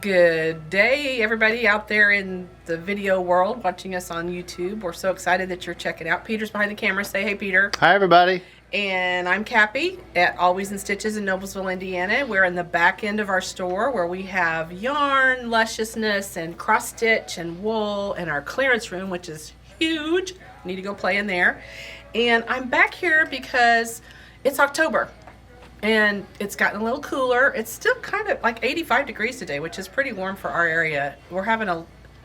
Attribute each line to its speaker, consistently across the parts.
Speaker 1: Good day, everybody out there in the video world watching us on YouTube. We're so excited that you're checking out. Peter's behind the camera. Say hey, Peter.
Speaker 2: Hi, everybody.
Speaker 1: And I'm Cappy at Always in Stitches in Noblesville, Indiana. We're in the back end of our store where we have yarn, lusciousness, and cross stitch and wool, and our clearance room, which is huge. Need to go play in there. And I'm back here because it's October. And it's gotten a little cooler. It's still kind of like 85 degrees today, which is pretty warm for our area. We're having a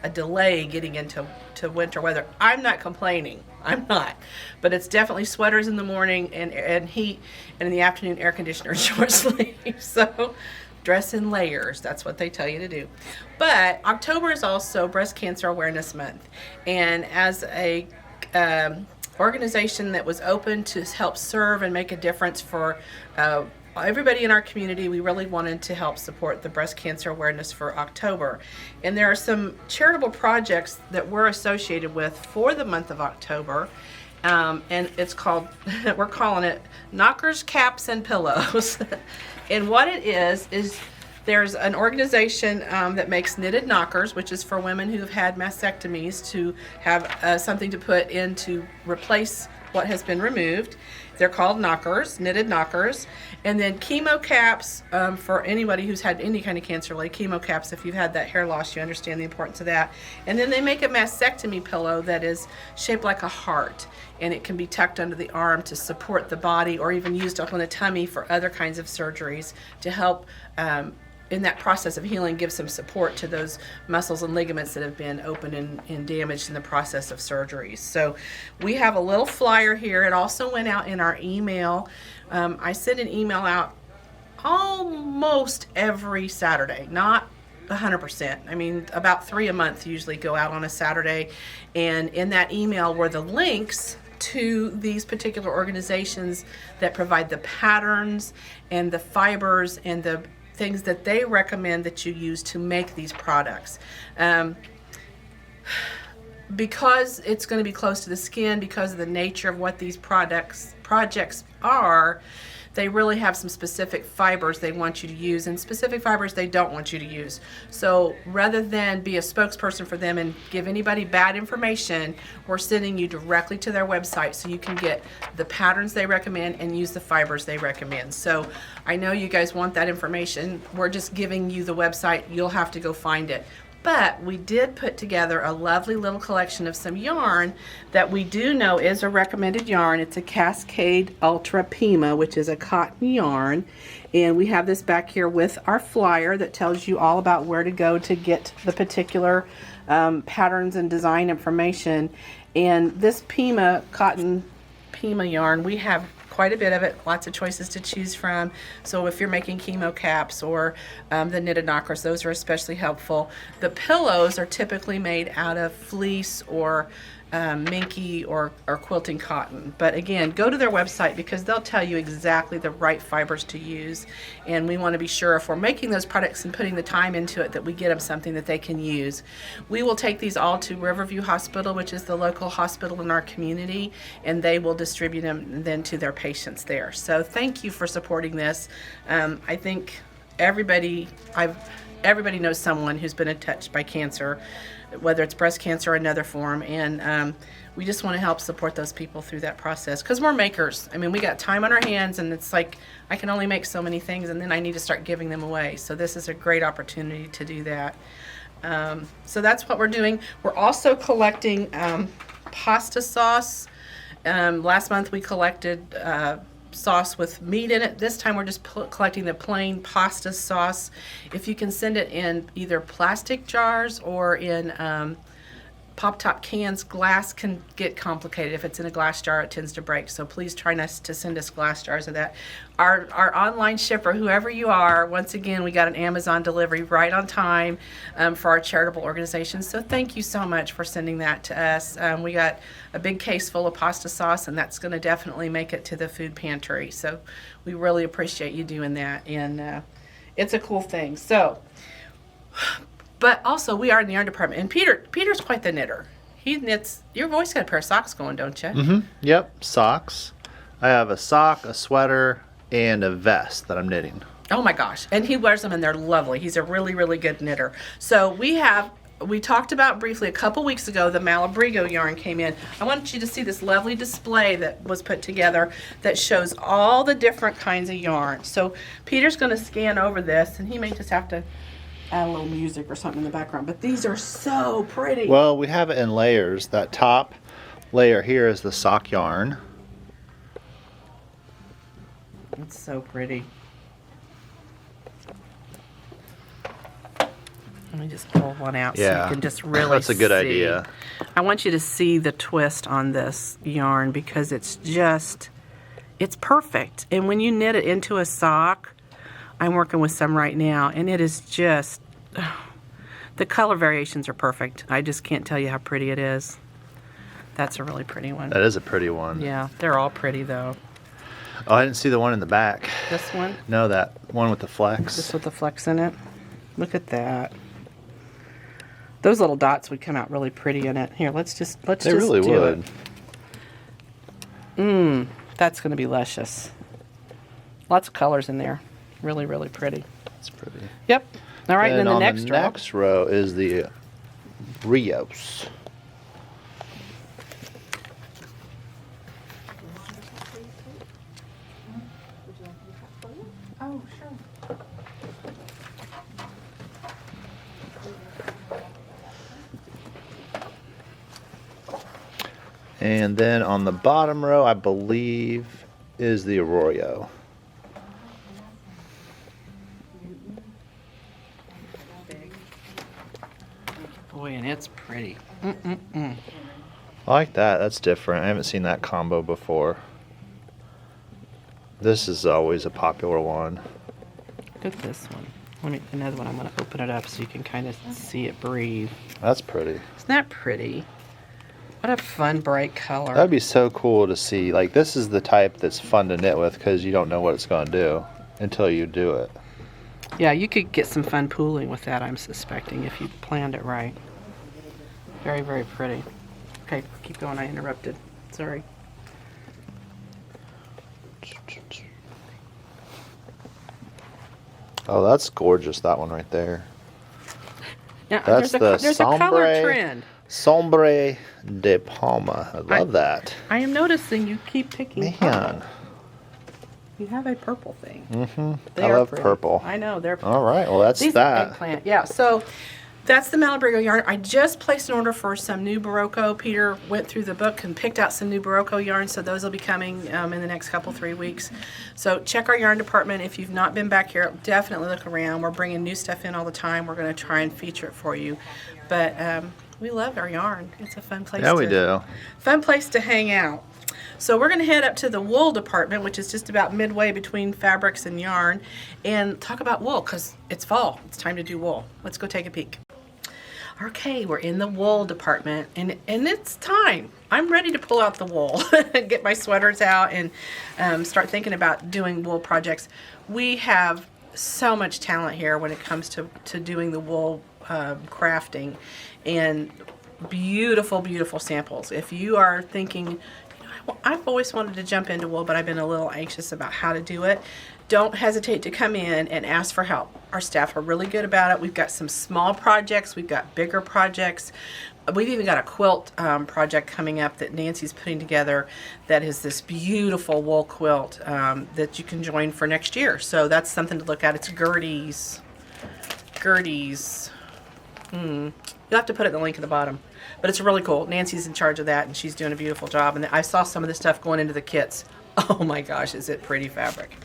Speaker 1: delay getting into winter weather. I'm not complaining. I'm not. But it's definitely sweaters in the morning and heat, and in the afternoon air conditioner and short sleeves. So dress in layers. That's what they tell you to do. But October is also Breast Cancer Awareness Month. And as a organization that was open to help serve and make a difference for everybody in our community, we really wanted to help support the breast cancer awareness for October. And there are some charitable projects that we're associated with for the month of October. And it's called, we're calling it Knockers, Caps, and Pillows. And what it is there's an organization that makes knitted knockers, which is for women who have had mastectomies to have something to put in to replace what has been removed. They're called knockers, knitted knockers. And then chemo caps for anybody who's had any kind of cancer, like chemo caps. If you've had that hair loss, you understand the importance of that. And then they make a mastectomy pillow that is shaped like a heart, and it can be tucked under the arm to support the body, or even used up on the tummy for other kinds of surgeries to help in that process of healing, give some support to those muscles and ligaments that have been open and damaged in the process of surgeries. So we have a little flyer here. It also went out in our email. I send an email out almost every Saturday, not 100%. I mean, about 3 a month usually go out on a Saturday. And in that email were the links to these particular organizations that provide the patterns and the fibers and the things that they recommend that you use to make these products. Because it's going to be close to the skin, because of the nature of what these projects are, they really have some specific fibers they want you to use and specific fibers they don't want you to use. So rather than be a spokesperson for them and give anybody bad information, we're sending you directly to their website so you can get the patterns they recommend and use the fibers they recommend. So I know you guys want that information. We're just giving you the website. You'll have to go find it. But we did put together a lovely little collection of some yarn that we do know is a recommended yarn. It's a Cascade Ultra Pima, which is a cotton yarn. And we have this back here with our flyer that tells you all about where to go to get the particular patterns and design information. And this Pima, cotton Pima yarn, we have quite a bit of it, lots of choices to choose from. So if you're making chemo caps or the knitted knockers, those are especially helpful. The pillows are typically made out of fleece or minky or quilting cotton. But again, go to their website because they'll tell you exactly the right fibers to use. And we want to be sure if we're making those products and putting the time into it that we get them something that they can use. We will take these all to Riverview Hospital, which is the local hospital in our community, and they will distribute them then to their patients there. So thank you for supporting this. I think everybody knows someone who's been touched by cancer, whether it's breast cancer or another form, and we just want to help support those people through that process because we're makers. I mean, we got time on our hands, and it's like I can only make so many things, and then I need to start giving them away. So this is a great opportunity to do that. So that's what we're doing. We're also collecting pasta sauce. Last month we collected sauce with meat in it. This time we're just collecting the plain pasta sauce. If you can send it in either plastic jars or in pop-top cans, glass can get complicated. If it's in a glass jar, it tends to break. So please try not to send us glass jars of that. Our online shipper, whoever you are, once again, we got an Amazon delivery right on time for our charitable organization. So thank you so much for sending that to us. We got a big case full of pasta sauce, and that's going to definitely make it to the food pantry. So we really appreciate you doing that, and it's a cool thing. So, but also we are in the yarn department, and Peter's quite the knitter. He knits. You've always got a pair of socks going, don't you?
Speaker 2: Mm-hmm. Yep, socks. I have a sock, a sweater, and a vest that I'm knitting.
Speaker 1: Oh my gosh. And he wears them and they're lovely. He's a really, really good knitter. So we talked about briefly a couple weeks ago, the Malabrigo yarn came in. I want you to see this lovely display that was put together that shows all the different kinds of yarn. So Peter's going to scan over this, and he may just have to add a little music or something in the background. But these are so pretty.
Speaker 2: Well, we have it in layers. That top layer here is the sock yarn.
Speaker 1: It's so pretty. Let me just pull one out so you can just really
Speaker 2: that's a good
Speaker 1: see.
Speaker 2: idea.
Speaker 1: I want you to see the twist on this yarn because it's perfect. And when you knit it into a sock, I'm working with some right now, and it is just, the color variations are perfect. I just can't tell you how pretty it is. That's a really pretty one.
Speaker 2: That is a pretty one.
Speaker 1: Yeah, they're all pretty though.
Speaker 2: Oh, I didn't see the one in the back.
Speaker 1: This one?
Speaker 2: No, that one with the flex.
Speaker 1: This with the flex in it. Look at that. Those little dots would come out really pretty in it. Here, let's just do it.
Speaker 2: They really would.
Speaker 1: That's going to be luscious. Lots of colors in there. Really, really pretty.
Speaker 2: That's pretty.
Speaker 1: Yep. All right, and then the
Speaker 2: on
Speaker 1: next
Speaker 2: the
Speaker 1: row.
Speaker 2: next row is the Rios.
Speaker 1: Oh, sure.
Speaker 2: And then on the bottom row, I believe, is the Arroyo.
Speaker 1: Boy, and it's pretty.
Speaker 2: I like that. That's different. I haven't seen that combo before. This is always a popular one.
Speaker 1: Look at this one. Another one. I'm going to open it up so you can kind of see it breathe.
Speaker 2: That's pretty.
Speaker 1: Isn't that pretty? What a fun, bright color.
Speaker 2: That'd be so cool to see. Like, this is the type that's fun to knit with because you don't know what it's going to do until you do it.
Speaker 1: Yeah, you could get some fun pooling with that, I'm suspecting, if you planned it right. Very, very pretty. Okay, keep going. I interrupted. Sorry.
Speaker 2: Oh, that's gorgeous, that one right there.
Speaker 1: Now,
Speaker 2: That's
Speaker 1: there's a color
Speaker 2: Sombre-
Speaker 1: trend.
Speaker 2: Sombre de Palma. I love that.
Speaker 1: I am noticing you keep picking
Speaker 2: Man.
Speaker 1: purple. You have a purple thing.
Speaker 2: Mm-hmm.
Speaker 1: They
Speaker 2: I
Speaker 1: are
Speaker 2: love
Speaker 1: pretty.
Speaker 2: purple.
Speaker 1: I know, they're
Speaker 2: All right, well, that's
Speaker 1: These
Speaker 2: that.
Speaker 1: eggplant. Yeah, so that's the Malabrigo yarn. I just placed an order for some new Barocco. Peter went through the book and picked out some new Barocco yarn, so those will be coming in the next couple, 3 weeks. So check our yarn department. If you've not been back here, definitely look around. We're bringing new stuff in all the time. We're going to try and feature it for you. But we love our yarn. It's a fun place.
Speaker 2: Yeah, we do.
Speaker 1: Fun place to hang out. So we're going to head up to the wool department, which is just about midway between fabrics and yarn, and talk about wool because it's fall. It's time to do wool. Let's go take a peek. Okay, we're in the wool department, and it's time. I'm ready to pull out the wool, get my sweaters out, and start thinking about doing wool projects. We have so much talent here when it comes to doing the wool crafting, and beautiful, beautiful samples. If you are thinking, I've always wanted to jump into wool, but I've been a little anxious about how to do it, don't hesitate to come in and ask for help. Our staff are really good about it. We've got some small projects. We've got bigger projects. We've even got a quilt project coming up that Nancy's putting together that is this beautiful wool quilt that you can join for next year. So that's something to look at. It's Gertie's. You'll have to put it in the link at the bottom. But it's really cool. Nancy's in charge of that, and she's doing a beautiful job. And I saw some of the stuff going into the kits. Oh my gosh, is it pretty fabric.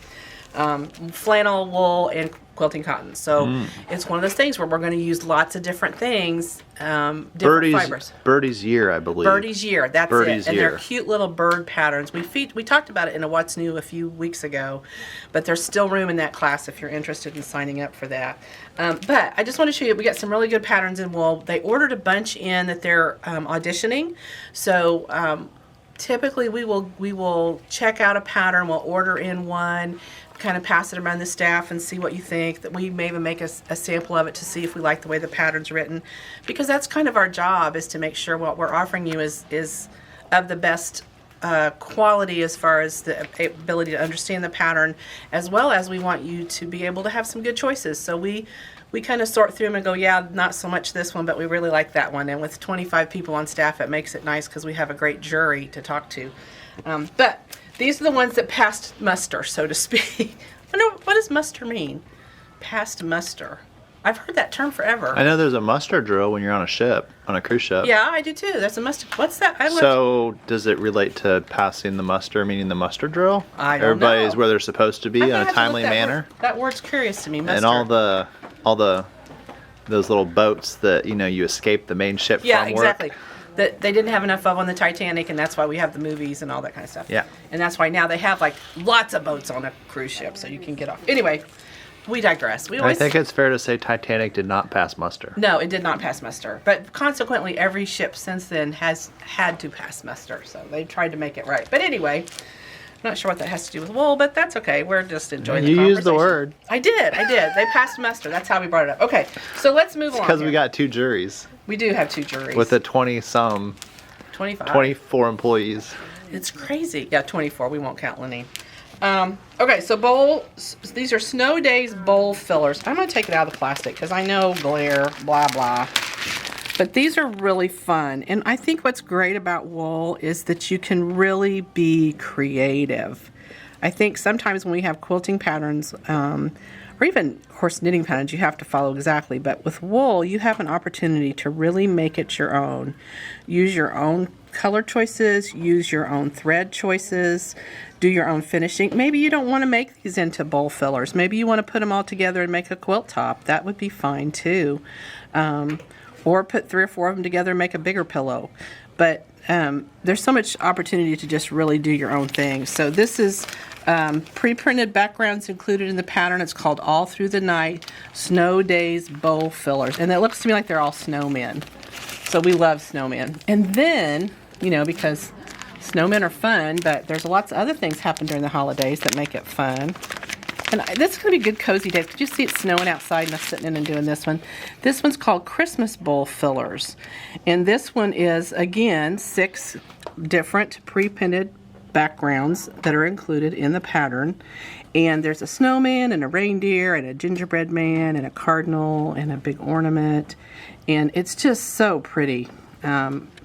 Speaker 1: Flannel, wool, and quilting cotton. So it's one of those things where we're going to use lots of different things, different fibers.
Speaker 2: Birdie's Year, I believe.
Speaker 1: Birdie's Year, that's
Speaker 2: Birdie's
Speaker 1: it. And
Speaker 2: Year.
Speaker 1: they're cute little bird patterns. We talked about it in a What's New a few weeks ago, but there's still room in that class if you're interested in signing up for that. But I just want to show you, we got some really good patterns in wool. They ordered a bunch in that they're auditioning. So typically we will check out a pattern, we'll order in one, kind of pass it around the staff and see what you think. That we may even make a sample of it to see if we like the way the pattern's written, because that's kind of our job, is to make sure what we're offering you is of the best quality as far as the ability to understand the pattern, as well as we want you to be able to have some good choices. So we kind of sort through them and go, yeah, not so much this one, but we really like that one. And with 25 people on staff, it makes it nice because we have a great jury to talk to. But these are the ones that passed muster, so to speak. What does muster mean? Passed muster. I've heard that term forever.
Speaker 2: I know there's a muster drill when you're on a ship, on a cruise ship.
Speaker 1: Yeah, I do too. There's a muster. What's that?
Speaker 2: So does it relate to passing the muster, meaning the muster drill?
Speaker 1: I don't
Speaker 2: Everybody's
Speaker 1: know.
Speaker 2: where they're supposed to be in a timely manner.
Speaker 1: That word's curious to me. Muster.
Speaker 2: And all the those little boats that you escape the main ship
Speaker 1: Yeah,
Speaker 2: from
Speaker 1: exactly.
Speaker 2: work.
Speaker 1: That they didn't have enough of on the Titanic, and that's why we have the movies and all that kind of stuff.
Speaker 2: Yeah.
Speaker 1: And that's why now they have like lots of boats on a cruise ship, so you can get off. Anyway, we digress.
Speaker 2: I think it's fair to say Titanic did not pass muster.
Speaker 1: No, it did not pass muster. But consequently, every ship since then has had to pass muster. So they tried to make it right. But anyway, I'm not sure what that has to do with wool, but that's okay. We're just enjoying the conversation.
Speaker 2: You used the word.
Speaker 1: I did. They passed muster. That's how we brought it up. Okay, so let's move on.
Speaker 2: Because we got 2 juries.
Speaker 1: We do have 2 juries.
Speaker 2: With a 20-some, 24 employees.
Speaker 1: It's crazy. Yeah, 24. We won't count Lenny. Okay, so these are Snow Days bowl fillers. I'm going to take it out of the plastic because I know glare, blah, blah. But these are really fun. And I think what's great about wool is that you can really be creative. I think sometimes when we have quilting patterns, or even, of course, knitting patterns, you have to follow exactly. But with wool, you have an opportunity to really make it your own. Use your own color choices, use your own thread choices, do your own finishing. Maybe you don't want to make these into bowl fillers. Maybe you want to put them all together and make a quilt top. That would be fine too. Or put 3 or 4 of them together and make a bigger pillow. But there's so much opportunity to just really do your own thing. So this is pre-printed backgrounds included in the pattern. It's called All Through the Night Snow Days Bowl Fillers. And it looks to me like they're all snowmen. So we love snowmen. And then, because snowmen are fun, but there's lots of other things happen during the holidays that make it fun. And this is going to be a good cozy day. Could you see it's snowing outside and I'm sitting in and doing this one? This one's called Christmas Bowl Fillers. And this one is, again, 6 different pre-printed backgrounds that are included in the pattern. And there's a snowman and a reindeer and a gingerbread man and a cardinal and a big ornament. And it's just so pretty.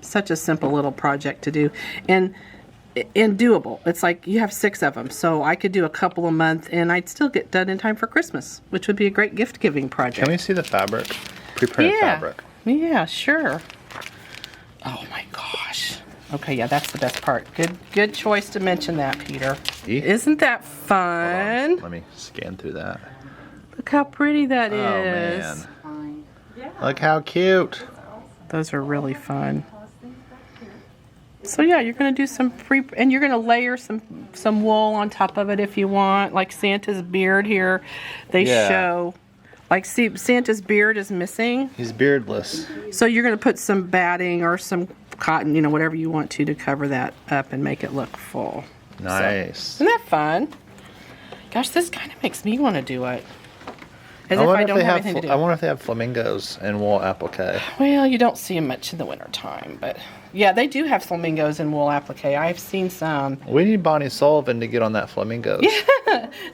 Speaker 1: Such a simple little project to do. And doable. It's like you have 6 of them, so I could do a couple a month and I'd still get done in time for Christmas, which would be a great gift giving project.
Speaker 2: Can we see the fabric? Pre-printed fabric.
Speaker 1: Yeah, sure. Oh my gosh. Okay, yeah, that's the best part. Good choice to mention that, Peter. Isn't that fun?
Speaker 2: Let me scan through that.
Speaker 1: Look how pretty that is.
Speaker 2: Oh man. Look how cute.
Speaker 1: Those are really fun. So yeah, you're going to do and you're going to layer some wool on top of it if you want, like Santa's beard here. They show, see, Santa's beard is missing.
Speaker 2: He's beardless.
Speaker 1: So you're going to put some batting or some cotton, whatever you want to cover that up and make it look full.
Speaker 2: Nice.
Speaker 1: So, isn't that fun? Gosh, this kind of makes me want to do it. As
Speaker 2: I
Speaker 1: if
Speaker 2: wonder
Speaker 1: I don't have anything to do.
Speaker 2: I wonder if they have flamingos and wool applique.
Speaker 1: Well, you don't see them much in the wintertime, but yeah, they do have flamingos in wool applique. I've seen some.
Speaker 2: We need Bonnie Sullivan to get on that flamingos.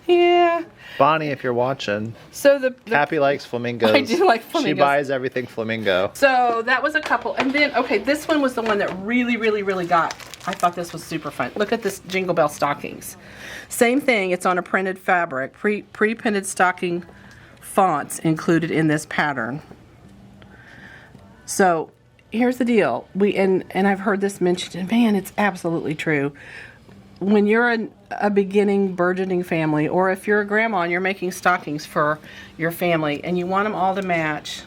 Speaker 1: Yeah.
Speaker 2: Bonnie, if you're watching.
Speaker 1: So
Speaker 2: Happy likes flamingos.
Speaker 1: I do like flamingos.
Speaker 2: She buys everything flamingo.
Speaker 1: So that was a couple. And then, okay, this one was the one that really, really, really got. I thought this was super fun. Look at this Jingle Bell stockings. Same thing. It's on a printed fabric. Pre-printed stocking fonts included in this pattern. So here's the deal. And I've heard this mentioned, and man, it's absolutely true. When you're a beginning, burgeoning family, or if you're a grandma and you're making stockings for your family and you want them all to match,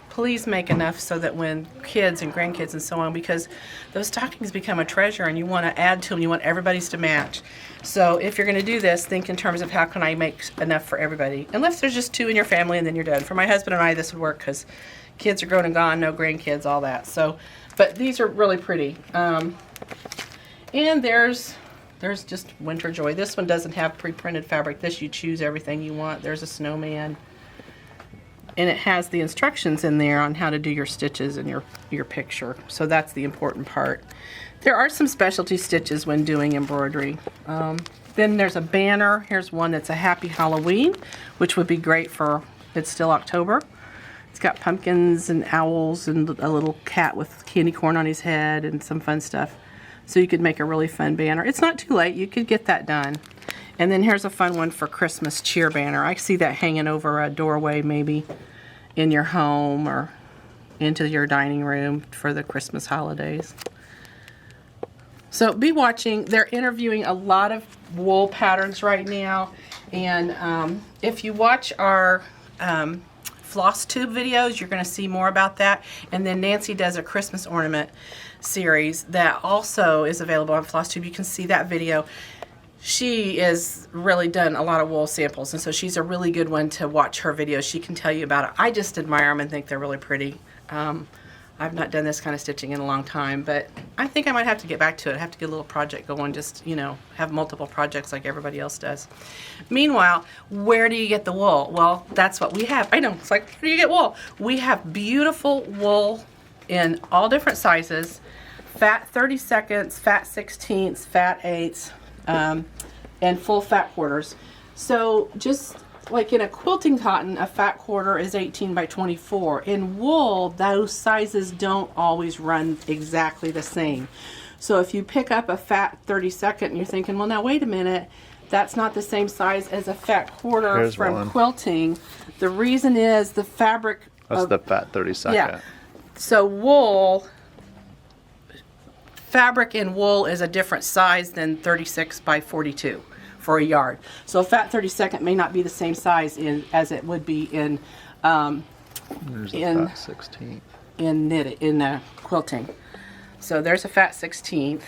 Speaker 1: please make enough so that when kids and grandkids and so on, because those stockings become a treasure and you want to add to them, you want everybody's to match. So if you're going to do this, think in terms of how can I make enough for everybody. Unless there's just 2 in your family and then you're done. For my husband and I, this would work because kids are grown and gone, no grandkids, all that. So, but these are really pretty. And there's just winter joy. This one doesn't have pre-printed fabric. This you choose everything you want. There's a snowman. And it has the instructions in there on how to do your stitches and your picture. So that's the important part. There are some specialty stitches when doing embroidery. Then there's a banner. Here's one that's a Happy Halloween, which would be great for, it's still October. It's got pumpkins and owls and a little cat with candy corn on his head and some fun stuff. So you could make a really fun banner. It's not too late. You could get that done. And then here's a fun one for Christmas cheer banner. I see that hanging over a doorway maybe in your home or into your dining room for the Christmas holidays. So be watching. They're interviewing a lot of wool patterns right now. And if you watch our floss tube videos, you're going to see more about that. And then Nancy does a Christmas ornament series that also is available on floss tube. You can see that video. She has really done a lot of wool samples, and so she's a really good one to watch her videos. She can tell you about it. I just admire them and think they're really pretty. I've not done this kind of stitching in a long time, but I think I might have to get back to it. I have to get a little project going, just, you know, have multiple projects like everybody else does. Meanwhile, where do you get the wool? Well, that's what we have. I know, it's like, where do you get wool? We have beautiful wool in all different sizes, fat 32nds, fat 16ths, fat 8ths, and full fat quarters. So just like in a quilting cotton, a fat quarter is 18 by 24. In wool, those sizes don't always run exactly the same. So if you pick up a fat 32nd and you're thinking, well, now wait a minute, that's not the same size as a fat quarter. Here's from one. Quilting. The reason is the fabric.
Speaker 2: That's the fat 32nd.
Speaker 1: Yeah. So wool, fabric in wool is a different size than 36 by 42. For a yard. So a fat 32nd may not be the same size as it would be in
Speaker 2: there's a fat 16th.
Speaker 1: in quilting. So there's a fat 16th.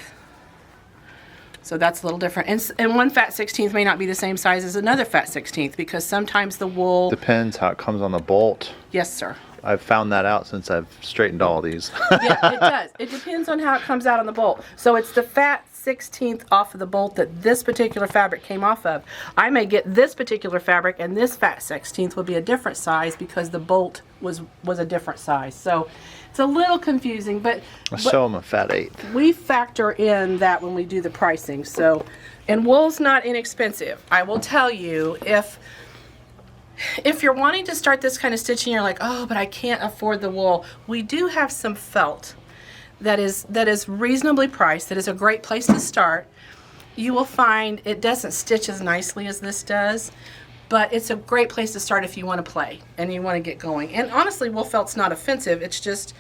Speaker 1: So that's a little different. And one fat 16th may not be the same size as another fat 16th because sometimes the wool
Speaker 2: depends how it comes on the bolt.
Speaker 1: Yes, sir.
Speaker 2: I've found that out since I've straightened all these.
Speaker 1: Yeah, it does. It depends on how it comes out on the bolt. So it's the fat 16th off of the bolt that this particular fabric came off of. I may get this particular fabric and this fat 16th will be a different size because the bolt was a different size. So it's a little confusing, but
Speaker 2: show them a fat 8th.
Speaker 1: We factor in that when we do the pricing. So, and wool's not inexpensive. I will tell you, if you're wanting to start this kind of stitching, you're like, oh, but I can't afford the wool. We do have some felt that is reasonably priced, that is a great place to start. You will find it doesn't stitch as nicely as this does, but it's a great place to start if you want to play and you want to get going. And honestly, wool felt's not offensive. It's just,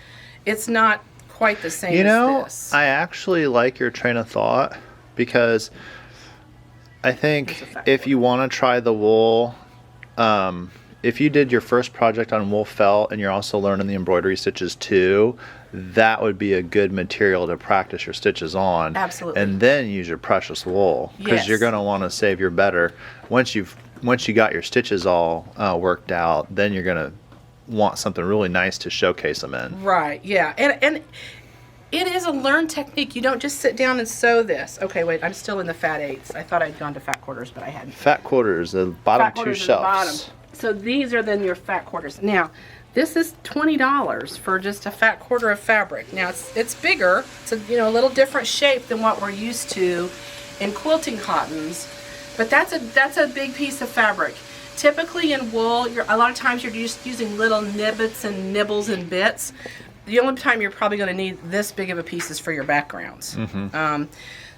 Speaker 1: it's not quite the same as this.
Speaker 2: I actually like your train of thought because I think if you want to try the wool, if you did your first project on wool felt and you're also learning the embroidery stitches too, that would be a good material to practice your stitches on.
Speaker 1: Absolutely.
Speaker 2: And then use your precious wool because you're going to want to save your better. Once you got your stitches all worked out, then you're going to want something really nice to showcase them in.
Speaker 1: Right. Yeah. And it is a learned technique. You don't just sit down and sew this. Okay, wait, I'm still in the fat 8ths. I thought I'd gone to fat quarters, but I hadn't.
Speaker 2: Fat quarters, the bottom two shelves.
Speaker 1: So these are then your fat quarters. Now, this is $20 for just a fat quarter of fabric. Now, it's bigger. It's a little different shape than what we're used to in quilting cottons. But that's a big piece of fabric. Typically in wool, a lot of times you're just using little nibbits and nibbles and bits. The only time you're probably going to need this big of a piece is for your backgrounds. Mm-hmm.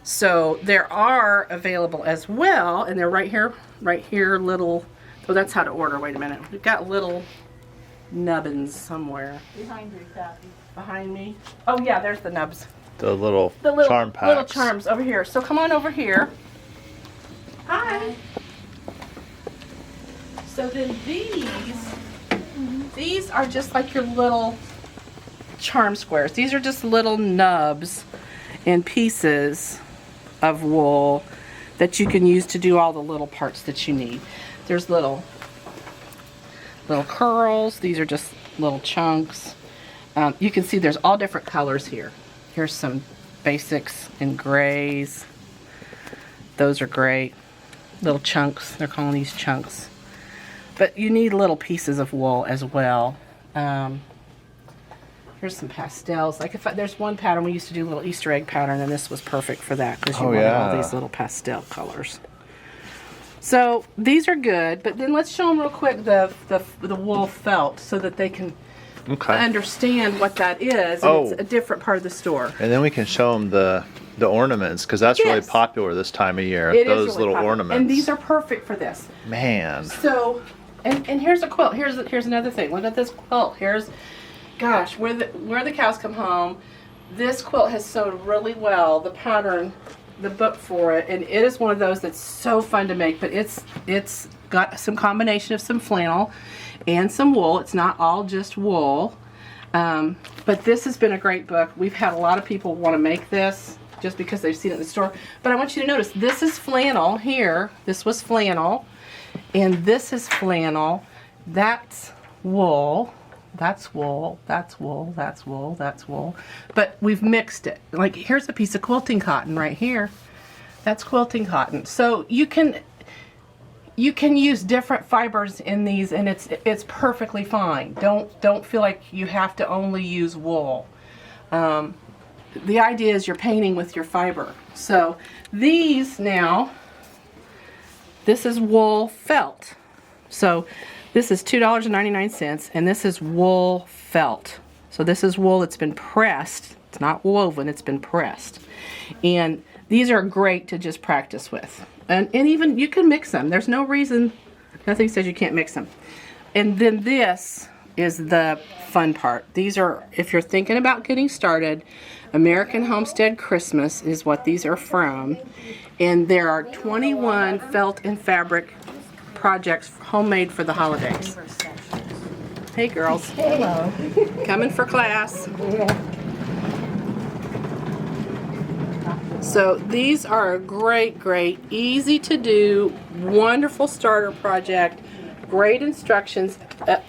Speaker 1: So there are available as well, and they're right here, little. Oh, that's how to order. Wait a minute. We've got little nubbins somewhere.
Speaker 3: Behind you, Kathy.
Speaker 1: Behind me? Oh, yeah, there's the nubs.
Speaker 2: The little charm packs.
Speaker 1: Little charms over here. So come on over here. Hi. So then these are just like your little charm squares. These are just little nubs and pieces of wool that you can use to do all the little parts that you need. There's little curls. These are just little chunks. You can see there's all different colors here. Here's some basics in grays. Those are great. Little chunks. They're calling these chunks. But you need little pieces of wool as well. Here's some pastels. Like there's one pattern we used to do, a little Easter egg pattern, and this was perfect for that because you wanted all these little pastel colors. So these are good, but then let's show them real quick the wool felt so that they can understand what that is. And it's a different part of the store.
Speaker 2: And then we can show them the ornaments because that's really popular this time of year.
Speaker 1: It
Speaker 2: those
Speaker 1: is really
Speaker 2: little
Speaker 1: popular.
Speaker 2: ornaments.
Speaker 1: And these are perfect for this.
Speaker 2: Man.
Speaker 1: So, and here's a quilt. Here's another thing. Look at this quilt. Here's, gosh, where the cows come home. This quilt has sewed really well. The pattern, the book for it, and it is one of those that's so fun to make. But it's got some combination of some flannel and some wool. It's not all just wool. But this has been a great book. We've had a lot of people want to make this just because they've seen it in the store. But I want you to notice, this is flannel here. This was flannel. And this is flannel. That's wool. That's wool. That's wool. That's wool. That's wool. But we've mixed it. Like, here's a piece of quilting cotton right here. That's quilting cotton. So you can use different fibers in these, and it's perfectly fine. Don't feel like you have to only use wool. The idea is you're painting with your fiber. So these now, this is wool felt. So this is $2.99, and this is wool felt. So this is wool that's been pressed. It's not woven, it's been pressed. And these are great to just practice with. And even you can mix them. There's no reason, nothing says you can't mix them. And then this is the fun part. These are, if you're thinking about getting started, American Homestead Christmas is what these are from. And there are 21 felt and fabric projects homemade for the holidays. Hey girls.
Speaker 3: Hello.
Speaker 1: Coming for class. So these are a great, easy to do, wonderful starter project, great instructions.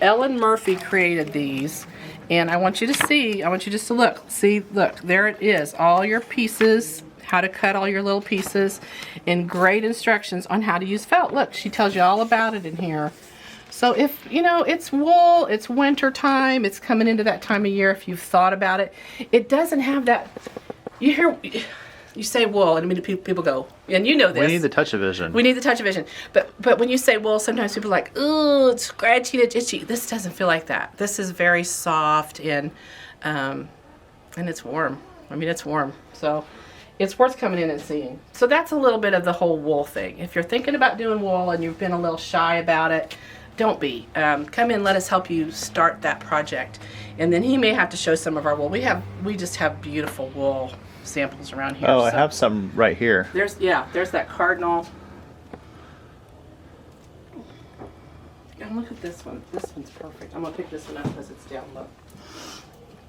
Speaker 1: Ellen Murphy created these, and I want you to see, I want you just to look. See, look, there it is, all your pieces, how to cut all your little pieces, and great instructions on how to use felt. Look, she tells you all about it in here. So if, you know, it's wool, it's winter time, it's coming into that time of year, if you've thought about it, it doesn't have that, you say wool, and many people go, and you know this.
Speaker 2: We need the touch of vision.
Speaker 1: We need the touch of vision. But when you say wool, sometimes people are like, ooh, it's scratchy, it's itchy. This doesn't feel like that. This is very soft and it's warm. I mean, it's warm. So it's worth coming in and seeing. So that's a little bit of the whole wool thing. If you're thinking about doing wool and you've been a little shy about it, don't be. Come in, let us help you start that project. And then he may have to show some of our wool. We just have beautiful wool samples around here.
Speaker 2: Oh, I have some right here.
Speaker 1: There's that cardinal. And look at this one. This one's perfect. I'm gonna pick this one up because it's down low.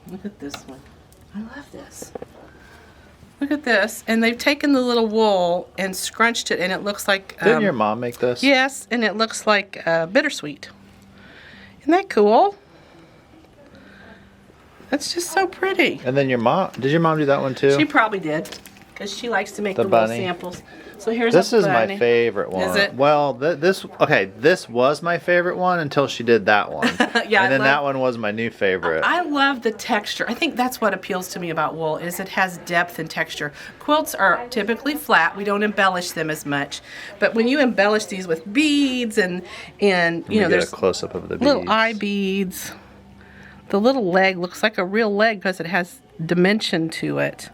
Speaker 1: Look at this one. I love this. Look at this. And they've taken the little wool and scrunched it, and it looks like.
Speaker 2: Didn't your mom make this?
Speaker 1: Yes, and it looks like bittersweet. Isn't that cool? That's just so pretty.
Speaker 2: And then did your mom do that one too?
Speaker 1: She probably did, because she likes to make
Speaker 2: The
Speaker 1: the little
Speaker 2: bunny.
Speaker 1: samples. So here's
Speaker 2: This
Speaker 1: a
Speaker 2: is
Speaker 1: bunny.
Speaker 2: my favorite one.
Speaker 1: Is it?
Speaker 2: Well, this was my favorite one until she did that one.
Speaker 1: Yeah,
Speaker 2: and then that one was my new favorite.
Speaker 1: I love the texture. I think that's what appeals to me about wool, is it has depth and texture. Quilts are typically flat. We don't embellish them as much. But when you embellish these with beads and you know,
Speaker 2: there's
Speaker 1: there's
Speaker 2: a close up of the beads.
Speaker 1: little eye beads. The little leg looks like a real leg because it has dimension to it.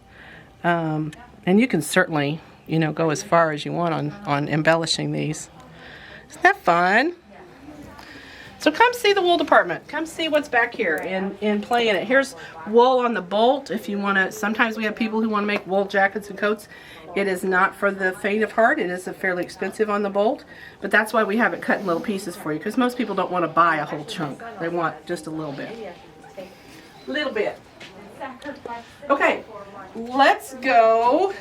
Speaker 1: And you can certainly, you know, go as far as you want on embellishing these. Isn't that fun? So come see the wool department. Come see what's back here and play in it. Here's wool on the bolt if you want to. Sometimes we have people who want to make wool jackets and coats. It is not for the faint of heart. It is fairly expensive on the bolt, but that's why we have it cut in little pieces for you, because most people don't want to buy a whole chunk. They want just a little bit. Little bit. Okay, let's go.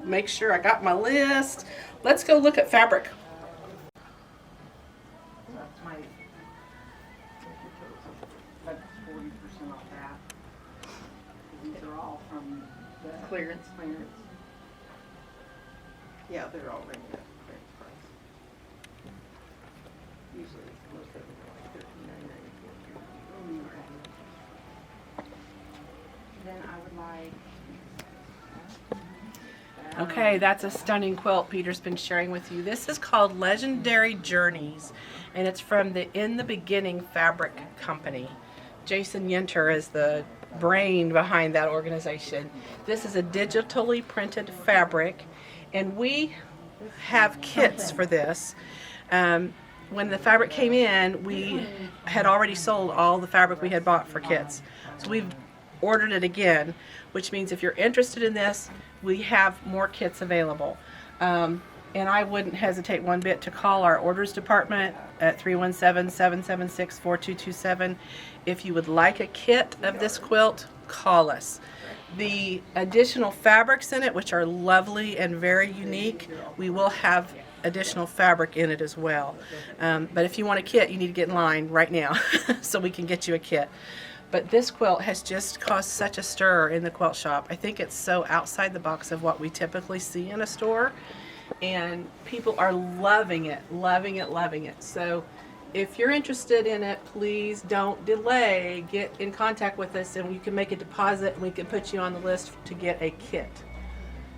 Speaker 1: Make sure I got my list. Let's go look at fabric. That's 40% off that. These are all from the clearance. Yeah, they're all rated at clearance price. Usually most of them are like $13.99. Okay, that's a stunning quilt Peter's been sharing with you. This is called Legendary Journeys, and it's from the In the Beginning Fabric Company. Jason Yenter is the brain behind that organization. This is a digitally printed fabric, and we have kits for this. When the fabric came in, we had already sold all the fabric we had bought for kits. So we've ordered it again, which means if you're interested in this, we have more kits available. And I wouldn't hesitate one bit to call our orders department at 317-776-4227. If you would like a kit of this quilt, call us. The additional fabrics in it, which are lovely and very unique, we will have additional fabric in it as well. But if you want a kit, you need to get in line right now so we can get you a kit. But this quilt has just caused such a stir in the quilt shop. I think it's so outside the box of what we typically see in a store. And people are loving it, loving it, loving it. So if you're interested in it, please don't delay. Get in contact with us and you can make a deposit and we can put you on the list to get a kit.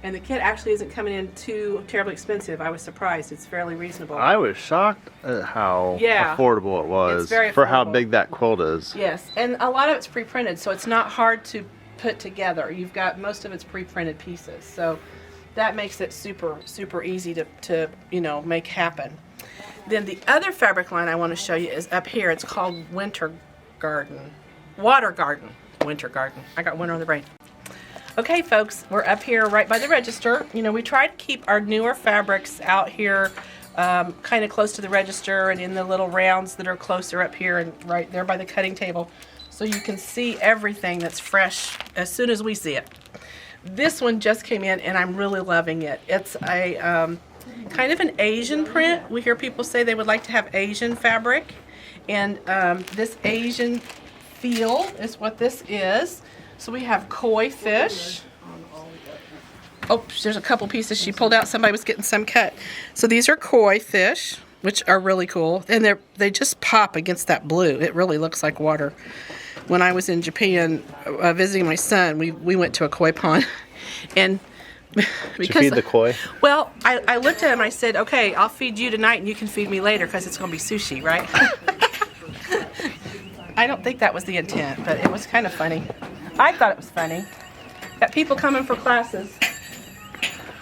Speaker 1: And the kit actually isn't coming in too terribly expensive. I was surprised. It's fairly reasonable.
Speaker 2: I was shocked at how affordable it was
Speaker 1: It's very
Speaker 2: for how
Speaker 1: affordable.
Speaker 2: big that quilt is.
Speaker 1: Yes, and a lot of it's pre-printed, so it's not hard to put together. You've got most of it's pre-printed pieces, so that makes it super, super easy to make happen. Then the other fabric line I want to show you is up here. It's called Water Garden. I got winter on the brain. Okay, folks, we're up here right by the register. We try to keep our newer fabrics out here kind of close to the register and in the little rounds that are closer up here and right there by the cutting table, so you can see everything that's fresh as soon as we see it. This one just came in and I'm really loving it. It's a kind of an Asian print. We hear people say they would like to have Asian fabric, and this Asian feel is what this is. So we have koi fish. Oh, there's a couple pieces she pulled out. Somebody was getting some cut. So these are koi fish, which are really cool. And they just pop against that blue. It really looks like water. When I was in Japan visiting my son, we went to a koi pond. And
Speaker 2: Did you feed the koi?
Speaker 1: Well, I looked at him and I said, okay, I'll feed you tonight and you can feed me later because it's going to be sushi, right? I don't think that was the intent, but it was kind of funny. I thought it was funny. Got people coming for classes.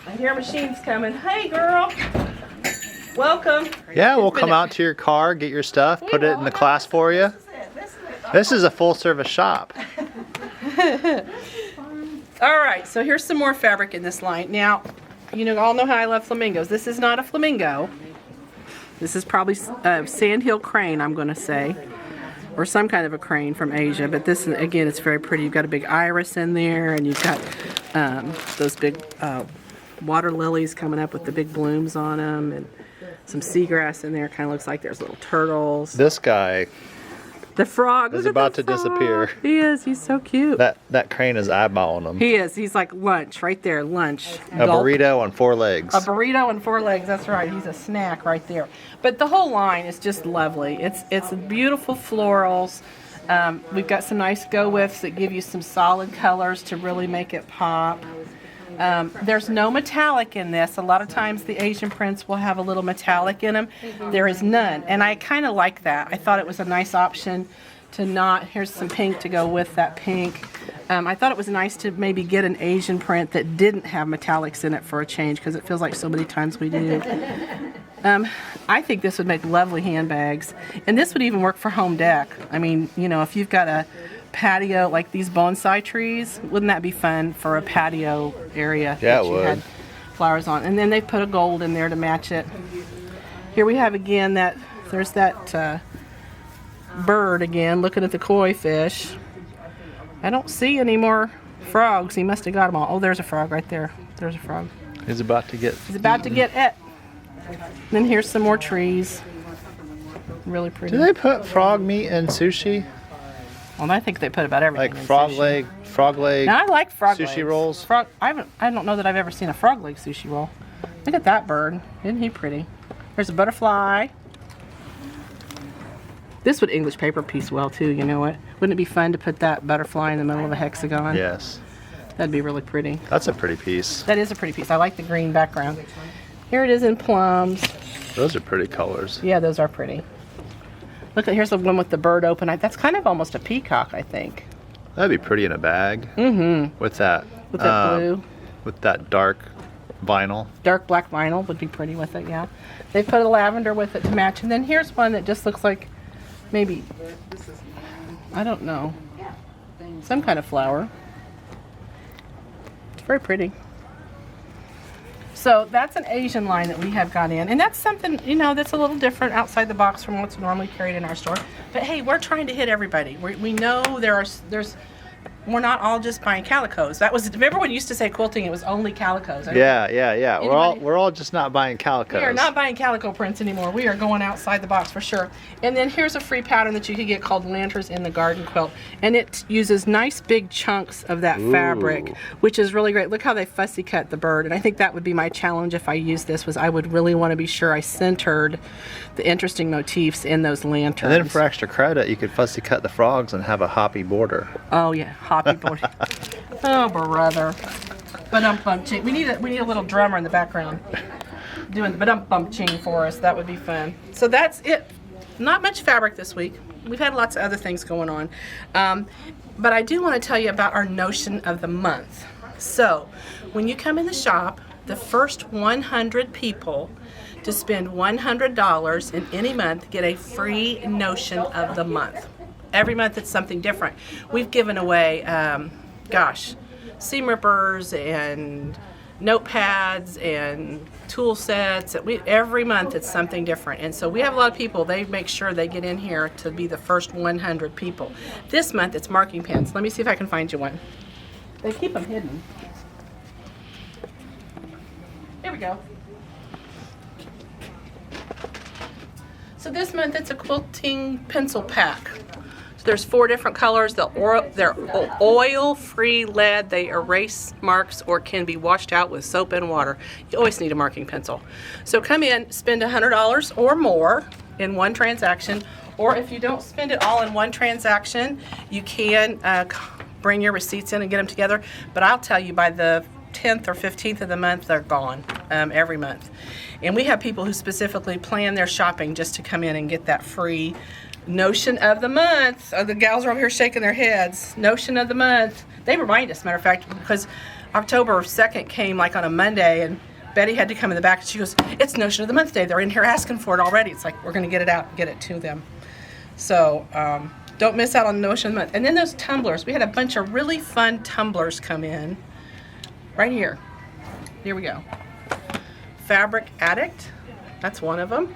Speaker 1: I hear machines coming. Hey, girl. Welcome.
Speaker 2: Yeah, we'll come out to your car, get your stuff, put it in the class for you. This is a full-service shop.
Speaker 1: All right, so here's some more fabric in this line. Now, all know how I love flamingos. This is not a flamingo. This is probably a sandhill crane, I'm going to say. Or some kind of a crane from Asia, but this, again, it's very pretty. You've got a big iris in there, and you've got those big water lilies coming up with the big blooms on them, and some seagrass in there. Kind of looks like there's little turtles.
Speaker 2: This guy
Speaker 1: The frog
Speaker 2: is about to disappear.
Speaker 1: He is. He's so cute.
Speaker 2: That crane is eyeballing him.
Speaker 1: He is. He's like lunch right there. Lunch.
Speaker 2: A burrito on 4 legs.
Speaker 1: A burrito on 4 legs. That's right. He's a snack right there. But the whole line is just lovely. It's beautiful florals. We've got some nice go-withs that give you some solid colors to really make it pop. There's no metallic in this. A lot of times the Asian prints will have a little metallic in them. There is none, and I kind of like that. I thought it was a nice option to not. Here's some pink to go with that pink. I thought it was nice to maybe get an Asian print that didn't have metallics in it for a change, because it feels like so many times we do. I think this would make lovely handbags, and this would even work for home deck. I mean, if you've got a patio like these bonsai trees, wouldn't that be fun for a patio area?
Speaker 2: Yeah, it would.
Speaker 1: Had flowers on, and then they put a gold in there to match it. Here we have again there's that bird again looking at the koi fish. I don't see any more frogs. He must have got them all. Oh, there's a frog right there. There's a frog.
Speaker 2: He's about to get
Speaker 1: it. Then here's some more trees. Really pretty.
Speaker 2: Do they put frog meat in sushi?
Speaker 1: Well, I think they put about everything.
Speaker 2: Like
Speaker 1: in
Speaker 2: frog
Speaker 1: sushi.
Speaker 2: leg.
Speaker 1: Now I like frog
Speaker 2: sushi
Speaker 1: legs.
Speaker 2: rolls.
Speaker 1: I don't know that I've ever seen a frog leg sushi roll. Look at that bird. Isn't he pretty? There's a butterfly. This would English paper piece well too. You know what? Wouldn't it be fun to put that butterfly in the middle of a hexagon?
Speaker 2: Yes.
Speaker 1: That'd be really pretty.
Speaker 2: That's a pretty piece.
Speaker 1: That is a pretty piece. I like the green background. Here it is in plums.
Speaker 2: Those are pretty colors.
Speaker 1: Yeah, those are pretty. Look, here's the one with the bird open. That's kind of almost a peacock, I think.
Speaker 2: That'd be pretty in a bag.
Speaker 1: Mm-hmm.
Speaker 2: With that
Speaker 1: Blue.
Speaker 2: With that dark vinyl.
Speaker 1: Dark black vinyl would be pretty with it, yeah. They put a lavender with it to match. And then here's one that just looks like maybe, I don't know, some kind of flower. It's very pretty. So that's an Asian line that we have got in. And that's something, you know, that's a little different outside the box from what's normally carried in our store. But hey, we're trying to hit everybody. We know we're not all just buying calicos. That was, remember when you used to say quilting, it was only calicos.
Speaker 2: Yeah. We're all just not buying calicos.
Speaker 1: We are not buying calico prints anymore. We are going outside the box for sure. And then here's a free pattern that you can get called Lanterns in the Garden Quilt. And it uses nice big chunks of that fabric, which is really great. Look how they fussy cut the bird. And I think that would be my challenge if I used this, was I would really want to be sure I centered the interesting motifs in those lanterns.
Speaker 2: And then for extra credit, you could fussy cut the frogs and have a hoppy border.
Speaker 1: Oh yeah, hoppy border. Oh brother. Ba-dum-bum ching. We need a little drummer in the background doing the ba-dum-bum ching for us. That would be fun. So that's it. Not much fabric this week. We've had lots of other things going on. But I do want to tell you about our notion of the month. So when you come in the shop, the first 100 people to spend $100 in any month get a free notion of the month. Every month it's something different. We've given away, seam rippers and notepads and tool sets. Every month it's something different. And so we have a lot of people, they make sure they get in here to be the first 100 people. This month it's marking pens. Let me see if I can find you one. They keep them hidden. Here we go. So this month it's a quilting pencil pack. So there's 4 different colors. They're oil-free lead. They erase marks or can be washed out with soap and water. You always need a marking pencil. So come in, spend $100 or more in one transaction, or if you don't spend it all in one transaction, you can bring your receipts in and get them together. But I'll tell you, by the 10th or 15th of the month, they're gone every month. And we have people who specifically plan their shopping just to come in and get that free notion of the month. The gals are over here shaking their heads. Notion of the month. They remind us, matter of fact, because October 2nd came like on a Monday, and Betty had to come in the back and she goes, "It's Notion of the Month day. They're in here asking for it already." It's like, we're going to get it out and get it to them. So don't miss out on Notion of the Month. And then those tumblers. We had a bunch of really fun tumblers come in. Right here. Here we go. Fabric Addict. That's one of them.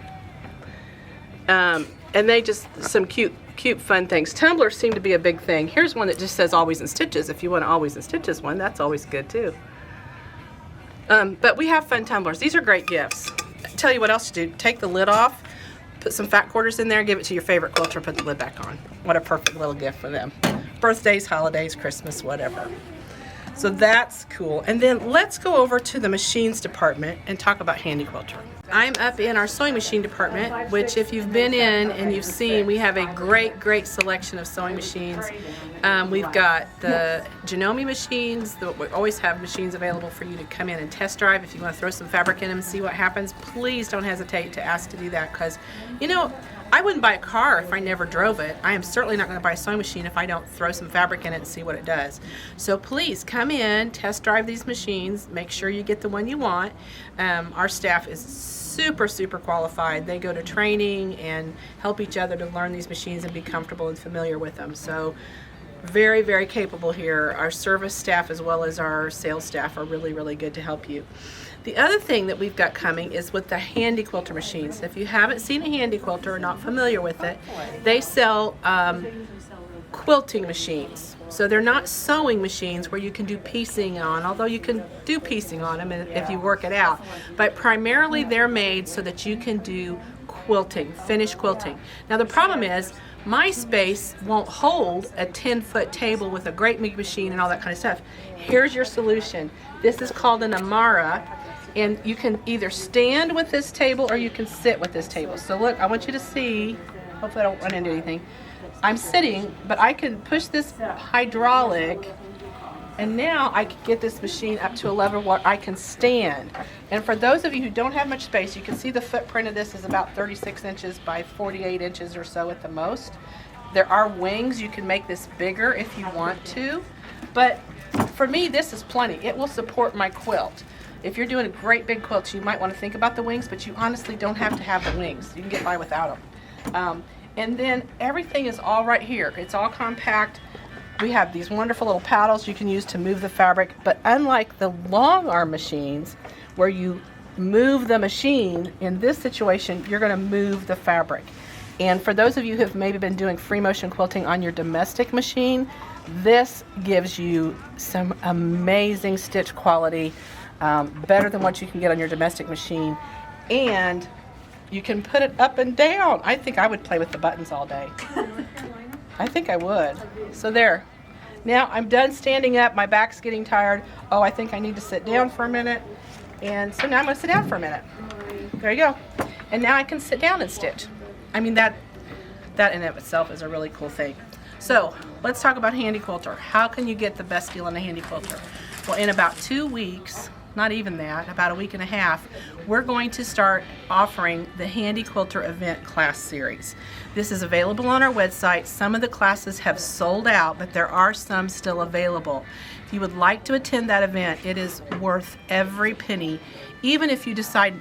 Speaker 1: And they just, some cute fun things. Tumblers seem to be a big thing. Here's one that just says Always in Stitches. If you want an Always in Stitches one, that's always good too. But we have fun tumblers. These are great gifts. Tell you what else to do. Take the lid off, put some fat quarters in there, give it to your favorite quilter, put the lid back on. What a perfect little gift for them. Birthdays, holidays, Christmas, whatever. So that's cool. And then let's go over to the machines department and talk about Handy Quilter. I'm up in our sewing machine department, which if you've been in and you've seen, we have a great selection of sewing machines. We've got the Janome machines. We always have machines available for you to come in and test drive. If you want to throw some fabric in them and see what happens, please don't hesitate to ask to do that, because, you know, I wouldn't buy a car if I never drove it. I am certainly not going to buy a sewing machine if I don't throw some fabric in it and see what it does. So please come in, test drive these machines, make sure you get the one you want. Our staff is super qualified. They go to training and help each other to learn these machines and be comfortable and familiar with them. So very capable here. Our service staff as well as our sales staff are really good to help you. The other thing that we've got coming is with the Handy Quilter machines. If you haven't seen a Handy Quilter or not familiar with it, they sell quilting machines. So they're not sewing machines where you can do piecing on, although you can do piecing on them if you work it out. But primarily they're made so that you can do quilting, finished quilting. Now the problem is, my space won't hold a 10-foot table with a great big machine and all that kind of stuff. Here's your solution. This is called an Amara, and you can either stand with this table or you can sit with this table. So look, I want you to see, hopefully I don't run into anything. I'm sitting, but I can push this hydraulic And now I can get this machine up to a level where I can stand. And for those of you who don't have much space, you can see the footprint of this is about 36 inches by 48 inches or so at the most. There are wings. You can make this bigger if you want to. But for me, this is plenty. It will support my quilt. If you're doing a great big quilt, you might want to think about the wings, but you honestly don't have to have the wings. You can get by without them. And then everything is all right here. It's all compact. We have these wonderful little paddles you can use to move the fabric, but unlike the long arm machines where you move the machine, in this situation, you're going to move the fabric. And for those of you who have maybe been doing free motion quilting on your domestic machine, this gives you some amazing stitch quality, better than what you can get on your domestic machine. And you can put it up and down. I think I would play with the buttons all day. I think I would. So there. Now I'm done standing up. My back's getting tired. Oh, I think I need to sit down for a minute. And so now I'm going to sit down for a minute. There you go. And now I can sit down and stitch. I mean, that in of itself is a really cool thing. So let's talk about Handy Quilter. How can you get the best deal on a Handy Quilter? Well, in about 2 weeks, not even that, about a week and a half, we're going to start offering the Handy Quilter event class series. This is available on our website. Some of the classes have sold out, but there are some still available. If you would like to attend that event, it is worth every penny. Even if you decide,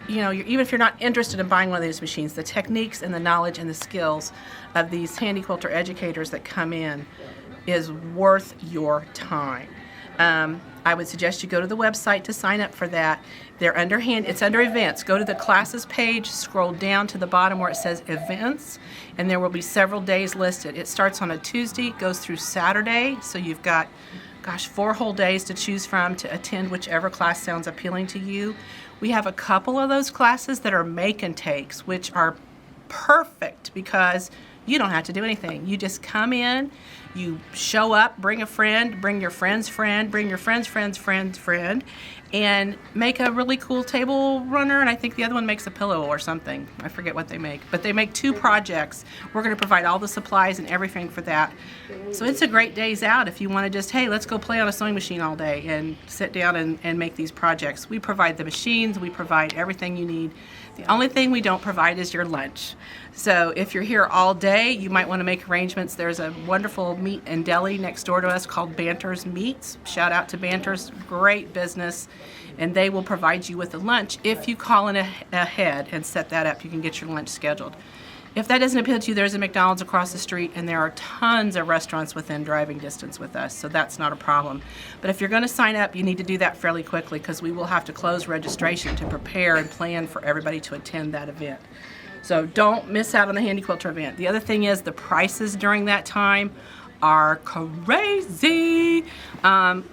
Speaker 1: even if you're not interested in buying one of these machines, the techniques and the knowledge and the skills of these Handy Quilter educators that come in is worth your time. I would suggest you go to the website to sign up for that. It's under events. Go to the classes page, scroll down to the bottom where it says events, and there will be several days listed. It starts on a Tuesday, goes through Saturday, so you've got, 4 whole days to choose from to attend whichever class sounds appealing to you. We have a couple of those classes that are make and takes, which are perfect because you don't have to do anything. You just come in, you show up, bring a friend, bring your friend's friend, bring your friend's friend, and make a really cool table runner, and I think the other one makes a pillow or something. I forget what they make. But they make 2 projects. We're going to provide all the supplies and everything for that. So it's a great days out if you want to just, hey, let's go play on a sewing machine all day and sit down and make these projects. We provide the machines. We provide everything you need. The only thing we don't provide is your lunch. So if you're here all day, you might want to make arrangements. There's a wonderful meat and deli next door to us called Banter's Meats. Shout out to Banter's, great business. And they will provide you with a lunch. If you call in ahead and set that up, you can get your lunch scheduled. If that doesn't appeal to you, there's a McDonald's across the street, and there are tons of restaurants within driving distance with us, so that's not a problem. But if you're going to sign up, you need to do that fairly quickly because we will have to close registration to prepare and plan for everybody to attend that event. So don't miss out on the Handy Quilter event. The other thing is the prices during that time are crazy.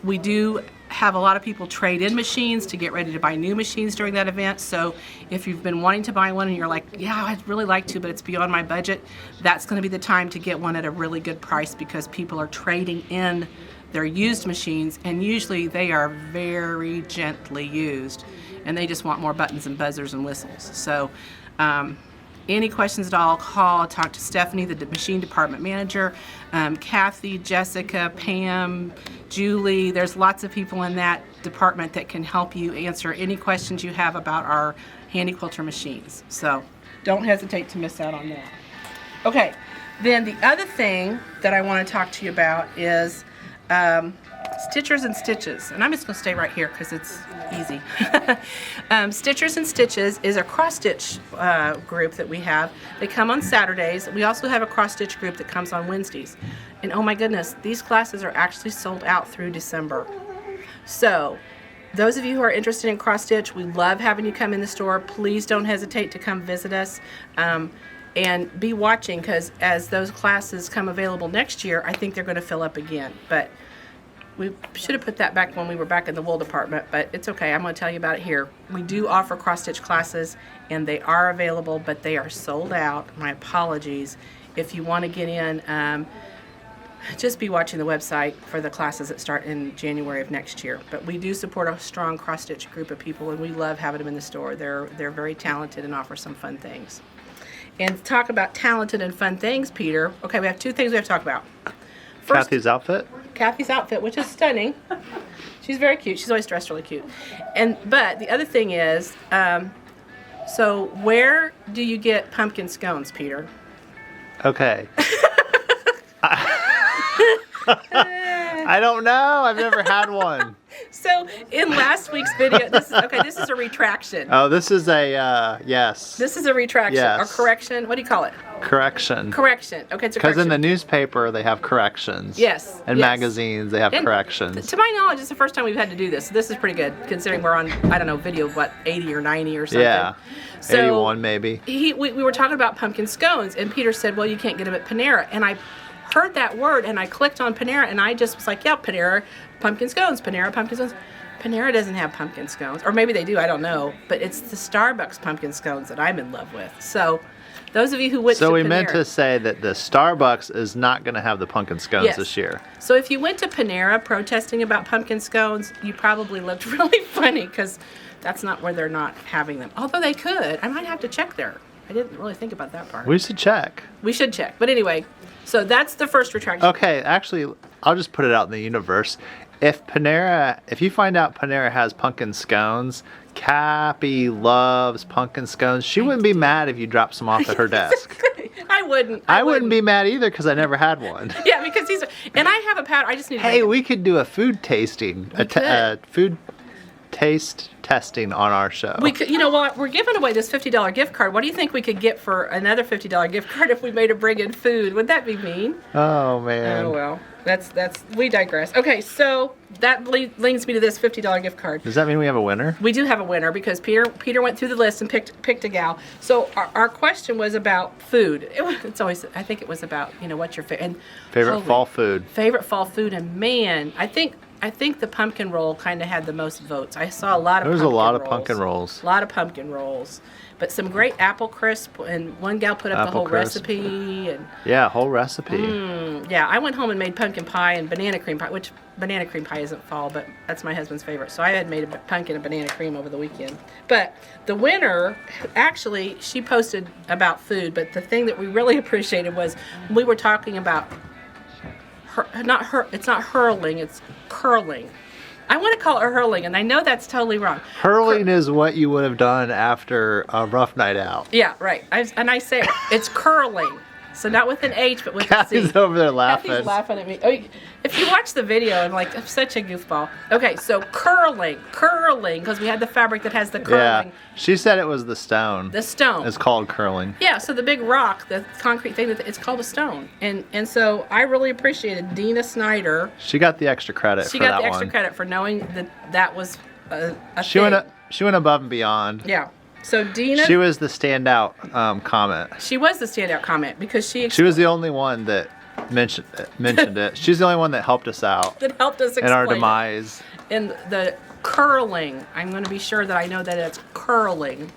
Speaker 1: We do have a lot of people trade in machines to get ready to buy new machines during that event. So if you've been wanting to buy one and you're like, yeah, I'd really like to, but it's beyond my budget, that's going to be the time to get one at a really good price because people are trading in their used machines, and usually they are very gently used and they just want more buttons and buzzers and whistles. So any questions at all, call, talk to Stephanie, the machine department manager, Kathy, Jessica, Pam, Julie. There's lots of people in that department that can help you answer any questions you have about our Handy Quilter machines. So don't hesitate to miss out on that. Okay, then the other thing that I want to talk to you about is Stitchers and Stitches, and I'm just going to stay right here because it's easy. Stitchers and Stitches is a cross-stitch group that we have. They come on Saturdays. We also have a cross-stitch group that comes on Wednesdays. And oh my goodness, these classes are actually sold out through December. So those of you who are interested in cross-stitch, we love having you come in the store. Please don't hesitate to come visit us. And be watching because as those classes come available next year, I think they're going to fill up again. But we should have put that back when we were back in the wool department, but it's okay. I'm going to tell you about it here. We do offer cross-stitch classes, and they are available, but they are sold out. My apologies. If you want to get in, just be watching the website for the classes that start in January of next year. But we do support a strong cross-stitch group of people, and we love having them in the store. They're very talented and offer some fun things. And to talk about talented and fun things, Peter, okay, we have 2 things we have to talk about. First,
Speaker 2: Kathy's outfit?
Speaker 1: Kathy's outfit, which is stunning. She's very cute. She's always dressed really cute. But the other thing is, so where do you get pumpkin scones, Peter?
Speaker 2: Okay. I don't know. I've never had one.
Speaker 1: So in last week's video, this is a retraction.
Speaker 2: Oh, this is a yes.
Speaker 1: This is a retraction or
Speaker 2: Yes.
Speaker 1: correction. What do you call it?
Speaker 2: Correction.
Speaker 1: Correction. Okay, it's a
Speaker 2: Because
Speaker 1: correction.
Speaker 2: in the newspaper they have corrections.
Speaker 1: Yes,
Speaker 2: And
Speaker 1: yes.
Speaker 2: magazines they have
Speaker 1: And
Speaker 2: corrections.
Speaker 1: To my knowledge, it's the first time we've had to do this. So this is pretty good, considering we're on, I don't know, video, 80 or 90 or something.
Speaker 2: Yeah.
Speaker 1: So
Speaker 2: 81 maybe.
Speaker 1: we were talking about pumpkin scones, and Peter said, well, you can't get them at Panera. And I heard that word, and I clicked on Panera, and I just was like, yeah, Panera, pumpkin scones, Panera, pumpkin scones. Panera doesn't have pumpkin scones. Or maybe they do, I don't know. But it's the Starbucks pumpkin scones that I'm in love with. So those of you who went to Panera.
Speaker 2: So we meant to say that the Starbucks is not going to have the pumpkin scones
Speaker 1: Yes.
Speaker 2: this year.
Speaker 1: So if you went to Panera protesting about pumpkin scones, you probably looked really funny because that's not where they're not having them. Although they could. I might have to check there. I didn't really think about that part.
Speaker 2: We should check.
Speaker 1: We should check. But anyway, so that's the first retraction.
Speaker 2: Okay, actually, I'll just put it out in the universe. If you find out Panera has pumpkin scones, Cappy loves pumpkin scones. She wouldn't be mad if you dropped some off at her desk.
Speaker 1: I wouldn't.
Speaker 2: I wouldn't be mad either because I never had one.
Speaker 1: Yeah, because and I have a powder. I just need to
Speaker 2: Hey,
Speaker 1: make it.
Speaker 2: we could do a food tasting, food taste testing on our show.
Speaker 1: We could, you know what? We're giving away this $50 gift card. What do you think we could get for another $50 gift card if we made her bring in food? Would that be mean?
Speaker 2: Oh man.
Speaker 1: Oh well, that's we digress. Okay, so that leads me to this $50 gift card.
Speaker 2: Does that mean we have a winner?
Speaker 1: We do have a winner because Peter went through the list and picked a gal. So our question was about food. It's always, I think it was about, what's your
Speaker 2: Favorite fall food.
Speaker 1: favorite fall food, and man, I think the pumpkin roll kind of had the most votes. I saw a lot of
Speaker 2: There was a lot of
Speaker 1: rolls.
Speaker 2: pumpkin rolls.
Speaker 1: A lot of pumpkin rolls. But some great apple crisp, and one gal put up the
Speaker 2: Apple
Speaker 1: whole
Speaker 2: crisp.
Speaker 1: recipe. And
Speaker 2: Yeah, whole recipe.
Speaker 1: yeah, I went home and made pumpkin pie and banana cream pie, which banana cream pie isn't fall, but that's my husband's favorite. So I had made a pumpkin and banana cream over the weekend. But the winner, actually, she posted about food, but the thing that we really appreciated was we were talking about it's not hurling, it's curling. I want to call it hurling, and I know that's totally wrong.
Speaker 2: Hurling is what you would have done after a rough night out.
Speaker 1: Yeah, right. I say it's curling. So not with an H, but with a C.
Speaker 2: Kathy's over there laughing.
Speaker 1: Kathy's laughing at me. Oh, if you watch the video, I'm such a goofball. Okay, so curling, because we had the fabric that has the curling.
Speaker 2: Yeah, she said it was the stone.
Speaker 1: The stone.
Speaker 2: It's called curling.
Speaker 1: Yeah, so the big rock, the concrete thing, it's called a stone. And so I really appreciated Dina Snyder.
Speaker 2: She got the extra credit
Speaker 1: She
Speaker 2: for
Speaker 1: got
Speaker 2: that
Speaker 1: the extra
Speaker 2: one.
Speaker 1: credit for knowing that was a
Speaker 2: She
Speaker 1: thing.
Speaker 2: she went above and beyond.
Speaker 1: Yeah. So Dina,
Speaker 2: She was the standout comment.
Speaker 1: she was the standout comment because she
Speaker 2: was the only one that mentioned it. She's the only one that helped us out
Speaker 1: that helped us explain
Speaker 2: in our
Speaker 1: it.
Speaker 2: demise.
Speaker 1: And the curling, I'm going to be sure that I know that it's curling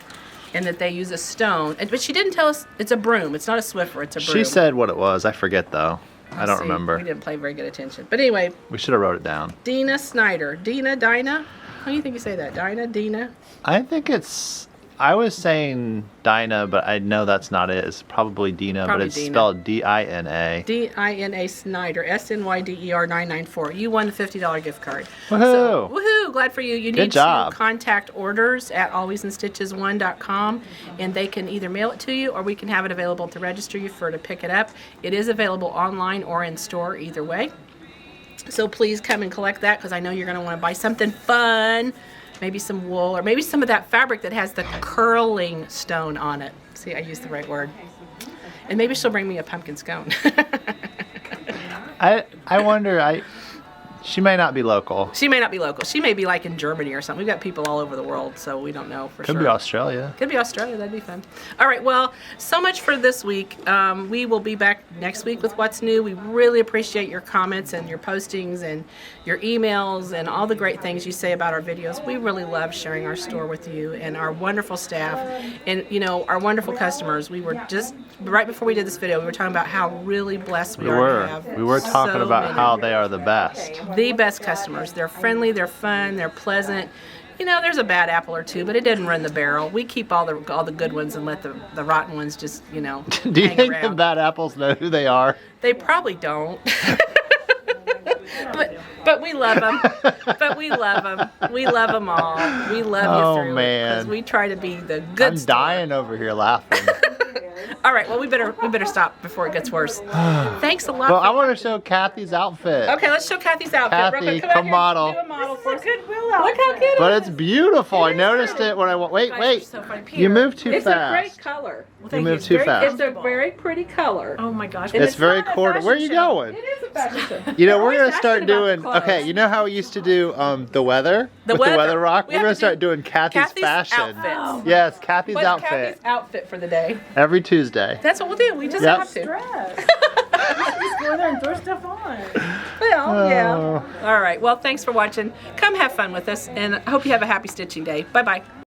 Speaker 1: and that they use a stone. But she didn't tell us it's a broom. It's not a Swiffer, it's a broom.
Speaker 2: She said what it was. I forget though. I don't
Speaker 1: See,
Speaker 2: remember.
Speaker 1: We didn't pay very good attention. But anyway,
Speaker 2: We should have wrote it down.
Speaker 1: Dina Snyder. Dinah? How do you think you say that? Dina?
Speaker 2: I think I was saying Dinah, but I know that's not it. It's probably Dina,
Speaker 1: Probably
Speaker 2: but it's
Speaker 1: Dina.
Speaker 2: spelled D-I-N-A.
Speaker 1: Dina Snyder. SNYDER 994. You won the $50 gift card.
Speaker 2: Woohoo!
Speaker 1: So, woohoo! Glad for you. You
Speaker 2: Good
Speaker 1: need
Speaker 2: job.
Speaker 1: to contact orders at alwaysinstitches1.com, and they can either mail it to you or we can have it available to register you to pick it up. It is available online or in store, either way. So please come and collect that because I know you're going to want to buy something fun. Maybe some wool or maybe some of that fabric that has the curling stone on it. See, I used the right word. And maybe she'll bring me a pumpkin scone.
Speaker 2: I wonder. She may not be local.
Speaker 1: She may not be local. She may be like in Germany or something. We've got people all over the world, so we don't know for sure.
Speaker 2: Could be Australia.
Speaker 1: Could be Australia. That'd be fun. All right. Well, so much for this week. We will be back next week with What's New. We really appreciate your comments and your postings and your emails and all the great things you say about our videos. We really love sharing our store with you and our wonderful staff and, our wonderful customers. We were just, right before we did this video, we were talking about how really blessed we are to have.
Speaker 2: We were talking
Speaker 1: so
Speaker 2: about
Speaker 1: many.
Speaker 2: how they are the best.
Speaker 1: The best customers. They're friendly, they're fun, they're pleasant. There's a bad apple or two, but it didn't run the barrel. We keep all the good ones and let the rotten ones just,
Speaker 2: Do you
Speaker 1: hang
Speaker 2: think
Speaker 1: around.
Speaker 2: the bad apples know who they are?
Speaker 1: They probably don't. But we love them. But we love them. We love them all. We love you
Speaker 2: Oh,
Speaker 1: through
Speaker 2: man.
Speaker 1: because we try to be the good
Speaker 2: I'm
Speaker 1: store.
Speaker 2: dying over here laughing.
Speaker 1: All right, well we better stop before it gets worse. Thanks a lot.
Speaker 2: Well, I want to show Kathy's outfit.
Speaker 1: Okay, let's show Kathy's outfit.
Speaker 2: Kathy,
Speaker 1: real quick.
Speaker 2: come
Speaker 1: out here.
Speaker 2: model.
Speaker 1: Do a model for us.
Speaker 3: Goodwill
Speaker 1: Look how cute it
Speaker 2: But
Speaker 1: is.
Speaker 2: it's beautiful. I noticed it when I went. Wait,
Speaker 1: Guys,
Speaker 2: wait.
Speaker 1: you're so funny.
Speaker 2: You
Speaker 1: Peter,
Speaker 2: moved too
Speaker 1: it's a
Speaker 2: fast.
Speaker 1: great color.
Speaker 2: You moved too fast.
Speaker 1: It's a very pretty color.
Speaker 3: Oh my gosh.
Speaker 1: And
Speaker 2: It's very
Speaker 1: not a
Speaker 2: cool.
Speaker 1: fashion
Speaker 2: Where are you
Speaker 1: show.
Speaker 2: going?
Speaker 1: It is a fashion show.
Speaker 2: You know, we're
Speaker 1: always
Speaker 2: gonna start
Speaker 1: asking about the
Speaker 2: doing.
Speaker 1: clothes.
Speaker 2: Okay, you know how we used to do the weather with the weather rock.
Speaker 1: We
Speaker 2: We're
Speaker 1: have
Speaker 2: gonna
Speaker 1: to
Speaker 2: start
Speaker 1: do
Speaker 2: doing Kathy's fashion.
Speaker 1: outfits.
Speaker 2: Yes, Kathy's
Speaker 1: What's
Speaker 2: outfit
Speaker 1: Kathy's outfit for the day?
Speaker 2: every Tuesday.
Speaker 1: That's what we'll do. We just
Speaker 2: Yep.
Speaker 1: have to.
Speaker 3: Dress. Just go there and throw stuff on.
Speaker 1: Well, yeah.
Speaker 2: Oh.
Speaker 1: All right. Well, thanks for watching. Come have fun with us, and I hope you have a happy stitching day. Bye bye.